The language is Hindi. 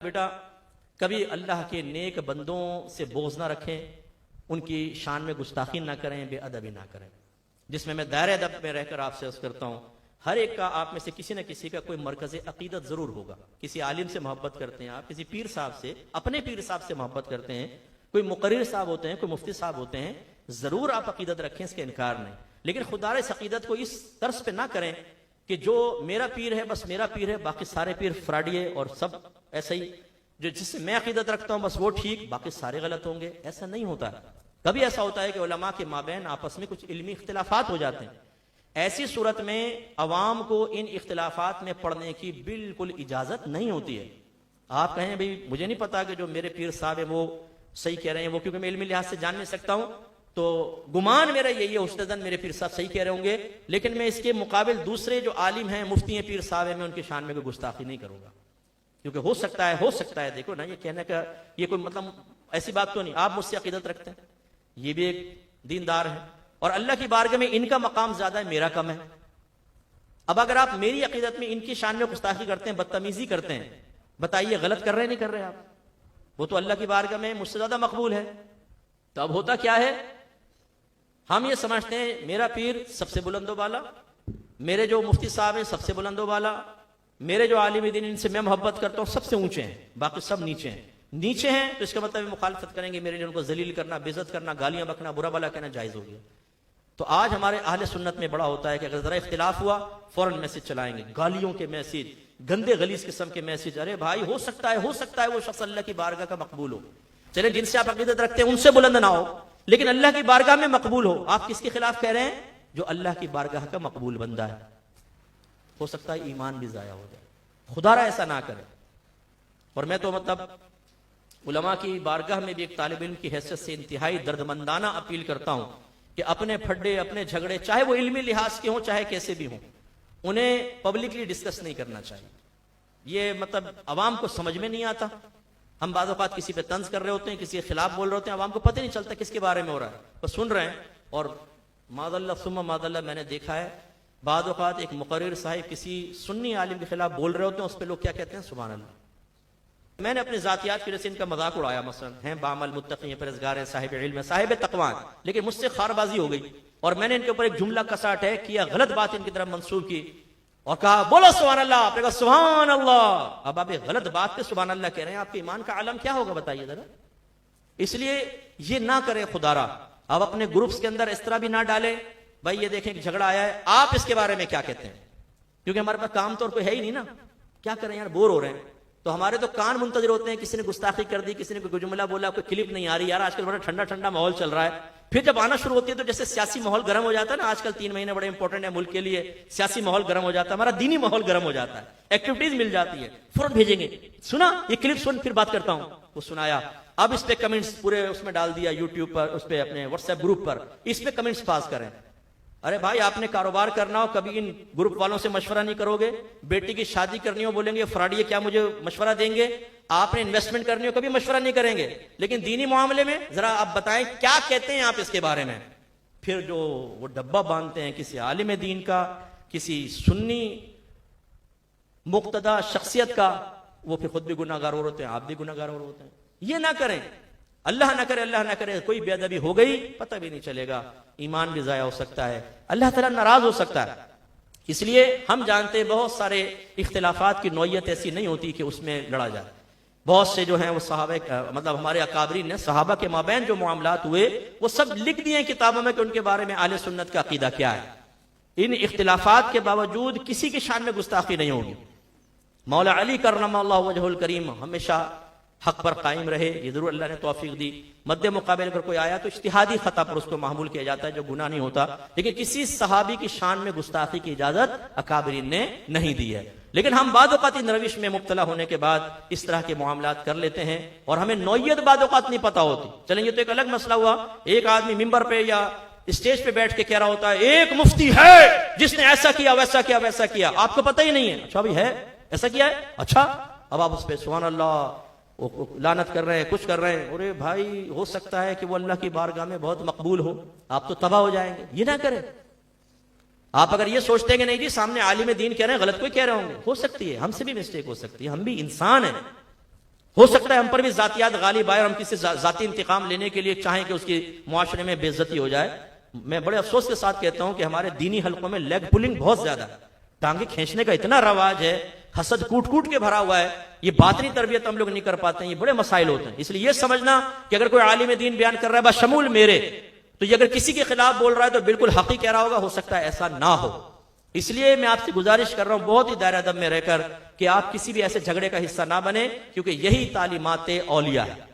बेटा कभी अल्लाह के नेक बंदों से बोझ ना रखें, उनकी शान में गुस्ताखी ना करें, बेअदबी ना करें। जिसमें मैं दायरे अदब में रहकर आपसे अर्ज करता हूँ, हर एक का आप में से किसी न किसी का कोई मरकज अकीदत जरूर होगा। किसी आलिम से मोहब्बत करते हैं आप, किसी पीर साहब से, अपने पीर साहब से मोहब्बत करते हैं, कोई मुकर्रिर साहब होते हैं, कोई मुफ्ती साहब होते हैं। जरूर आप अकीदत रखें, इसके इनकार नहीं, लेकिन खुदा इस अकीदत को इस तर्ज पे ना करें कि जो मेरा पीर है बस मेरा पीर है, बाकी सारे पीर फ्राडिये और सब ऐसे ही, जो जिससे मैं अकीदत रखता हूं बस वो ठीक, बाकी सारे गलत होंगे। ऐसा नहीं होता। कभी ऐसा होता है कि उलमा के माबैन आपस में कुछ इल्मी इख्तिलाफात हो जाते हैं। ऐसी सूरत में अवाम को इन इख्तिलाफात में पढ़ने की बिल्कुल इजाजत नहीं होती है। आप कहें भाई मुझे नहीं पता कि जो मेरे पीर साहब है वो सही कह रहे हैं, वो क्योंकि मैं इल्मी लिहाज से जान नहीं सकता हूं, तो गुमान मेरा यही है उस्तादन मेरे पीर साहब सही कह रहे होंगे, लेकिन मैं इसके मुकाबिल दूसरे जो आलिम हैं, मुफ्ती हैं, पीर साहब हैं, मैं उनकी शान में कोई गुस्ताखी नहीं करूंगा। क्योंकि हो सकता है, देखो ना, ये कहने का ये कोई मतलब ऐसी बात तो नहीं। आप मुझसे अकीदत रखते हैं, ये भी एक दीनदार है, और अल्लाह की बारगाह में इनका मकाम ज्यादा है, मेरा कम है। अब अगर आप मेरी अकीदत में इनकी शान में गुस्ताखी करते हैं, बदतमीजी करते हैं, बताइए गलत कर रहे हैं नहीं कर रहे आप? वो तो अल्लाह की बारगाह में मुझसे ज्यादा मकबूल है। तो अब होता क्या है, हम ये समझते हैं मेरा पीर सबसे बुलंदो वाला, मेरे जो मुफ्ती साहब हैं सबसे बुलंदो वाला, मेरे जो आलिम दीन इनसे मैं मोहब्बत करता हूं सबसे ऊंचे हैं, बाकी सब नीचे हैं। नीचे हैं तो इसका मतलब मुखालफत करेंगे, मेरे लिए उनको जलील करना, बेइज्जत करना, गालियां बकना, बुरा भला कहना जायज हो गया। तो आज हमारे अहले सुन्नत में बड़ा होता है कि अगर जरा इख्तिलाफ हुआ फौरन मैसेज चलाएंगे, गालियों के मैसेज, गंदे गलीज किस्म के मैसेज। अरे भाई हो सकता है वो शख्स अल्लाह की बारगाह का मकबूल हो, चले जिनसे आप अकीदत रखते हैं उनसे बुलंद ना हो, लेकिन अल्लाह की बारगाह में मकबूल हो। आप किसके खिलाफ कह रहे हैं? जो अल्लाह की बारगाह का मकबूल बंदा है। हो सकता है ईमान भी जाया हो जाए। खुदारा ऐसा ना करे। और मैं तो मतलब उलमा की बारगाह में भी एक तालिब इल्म की हैसियत से इंतहाई दर्दमंदाना अपील करता हूं कि अपने फड्डे, अपने झगड़े, चाहे वो इल्मी लिहाज के हों चाहे कैसे भी हों, उन्हें पब्लिकली डिस्कस नहीं करना चाहिए। ये मतलब अवाम को समझ में नहीं आता। हम बाज़ औक़ात किसी पे तंज कर रहे होते हैं, किसी के खिलाफ बोल रहे होते हैं, अवाम को पता नहीं चलता किसके बारे में हो रहा है, बस सुन रहे हैं। और मादल्ला सुम्मा मादल्ला मैंने देखा है बाज़ औक़ात एक मुक़र्रिर साहिब किसी सुन्नी आलिम के खिलाफ बोल रहे होते हैं, उस पर लोग क्या कहते हैं? सुभान अल्लाह। मैंने अपने ज़ातियात की वजह से इनका मजाक उड़ाया, मसलन हैं बामल मुत्तक़ी, परहेज़गार, साहिब इल्म, साहिब तक़वा, लेकिन मुझसे खारबाजी हो गई और मैंने इनके ऊपर एक जुमला कसा अटैक किया, गलत बात इनकी तरफ मंसूब की और कहा बोलो सुभान अल्लाह। आपने कहा सुभान अल्लाह। अब आप एक गलत बात पे सुभान अल्लाह कह रहे हैं, आपके ईमान का आलम क्या होगा बताइए जरा। इसलिए ये ना करें खुदारा। अब अपने ग्रुप्स के अंदर इस तरह भी ना डाले भाई ये देखें कि झगड़ा आया है, आप इसके बारे में क्या कहते हैं, क्योंकि हमारे पास काम तो और कोई है ही नहीं ना। क्या करें यार, बोर हो रहे हैं। तो हमारे तो कान मुंतजिर होते हैं, किसी ने गुस्ताखी कर दी, किसी ने कोई जुमला बोला, कोई क्लिप नहीं आ रही। यार आजकल बड़ा ठंडा ठंडा माहौल चल रहा है, फिर जब आना शुरू होती है तो जैसे सियासी माहौल गर्म हो जाता है ना, आजकल 3 महीने बड़े इंपॉर्टेंट है मुल्क के लिए, सियासी माहौल गर्म हो जाता है, हमारा दीनी माहौल गर्म हो जाता है, एक्टिविटीज मिल जाती है, फौरन भेजेंगे, सुना ये क्लिप सुन फिर बात करता हूं। वो सुनाया, अब इस पे कमेंट्स पूरे उसमें डाल दिया, यूट्यूब पर, उस पे अपने व्हाट्सएप ग्रुप पर, इस पे कमेंट्स पास करें। अरे भाई आपने कारोबार करना हो कभी इन ग्रुप वालों से मशवरा नहीं करोगे? बेटी की शादी करनी हो बोलेंगे फ्राडिये क्या मुझे मशवरा देंगे? आपने इन्वेस्टमेंट करनी हो कभी मशवरा नहीं करेंगे, लेकिन दीनी मामले में जरा आप बताएं क्या कहते हैं आप इसके बारे में। फिर जो वो डब्बा बांधते हैं किसी आलिम दीन का, किसी सुन्नी मुक्तदा शख्सियत का, वो फिर खुद भी गुनाहगार हो होते हैं, आप भी गुनाहगार हो होते हैं। ये ना करें, अल्लाह ना करे, अल्लाह ना करे कोई बेअदबी हो गई पता भी नहीं चलेगा, ईमान भी जाया हो सकता है, अल्लाह ताला नाराज हो सकता है। इसलिए हम जानते हैं बहुत सारे इख्तिलाफात की नौयत ऐसी नहीं होती कि उसमें लड़ा जाए। बहुत से जो हैं वो सहाबा मतलब हमारे अकाबरीन ने सहाबा के माबैन जो मामलात हुए वो सब लिख दिए किताबों में कि उनके बारे में आले सुन्नत का अकीदा क्या है। इन इख्तिलाफात के बावजूद किसी की शान में गुस्ताखी नहीं होगी। मौला अली करमल्लाहु वजहुल करीम हमेशा हक पर कायम रहे, ये जरूर अल्लाह ने तौफीक दी। मद्दे मुकाबले अगर कोई आया तो इज्तिहादी खता पर उसको मामूल किया जाता है, जो गुनाह नहीं होता, लेकिन किसी सहाबी की शान में गुस्ताखी की इजाजत अकाबरीन ने नहीं दी है। लेकिन हम बाद औक़ात इन रविश में मुब्तला होने के बाद इस तरह के मामलात कर लेते हैं और हमें नौयत बाद औक़ात नहीं पता होती। चलेंगे तो एक अलग मसला हुआ, एक आदमी मिंबर पे या स्टेज पे बैठ के कह रहा होता है एक मुफ्ती है जिसने ऐसा किया वैसा किया वैसा किया, आपको पता ही नहीं है। अच्छा भाई है, ऐसा किया है, अच्छा, अब आप उस पर सुभान अल्लाह लानत कर रहे हैं, कुछ कर रहे हैं। अरे भाई हो सकता है कि वो अल्लाह की बारगाह में बहुत मकबूल हो, आप तो तबाह हो जाएंगे। ये ना करें। आप अगर ये सोचते हैं कि नहीं जी सामने आलिम दीन कह रहे हैं, गलत कोई कह रहे होंगे, हो सकती है, हमसे भी मिस्टेक हो सकती है, हम भी इंसान हैं, हो सकता है हम पर भी जातियात गालिब आए और हम किसी जाती इंतकाम लेने के लिए चाहें कि उसकी मुआशरे में बेइज्जती हो जाए। मैं बड़े अफसोस के साथ कहता हूं कि हमारे दीनी हलकों में लेग पुलिंग बहुत ज्यादा, टांगे खींचने का इतना रवाज है, हसद कूट कूट के भरा हुआ है, ये बातनी तरबियत हम लोग नहीं कर पाते हैं, ये बड़े मसाइल होते हैं। इसलिए ये समझना कि अगर कोई आलिम दीन बयान कर रहा है बशमूल मेरे, तो ये अगर किसी के खिलाफ बोल रहा है तो बिल्कुल हकी कह रहा होगा, हो सकता है ऐसा ना हो। इसलिए मैं आपसे गुजारिश कर रहा हूं बहुत ही दायरा अदब में रहकर कि आप किसी भी ऐसे झगड़े का हिस्सा ना बने, क्योंकि यही तालीमात औलिया है।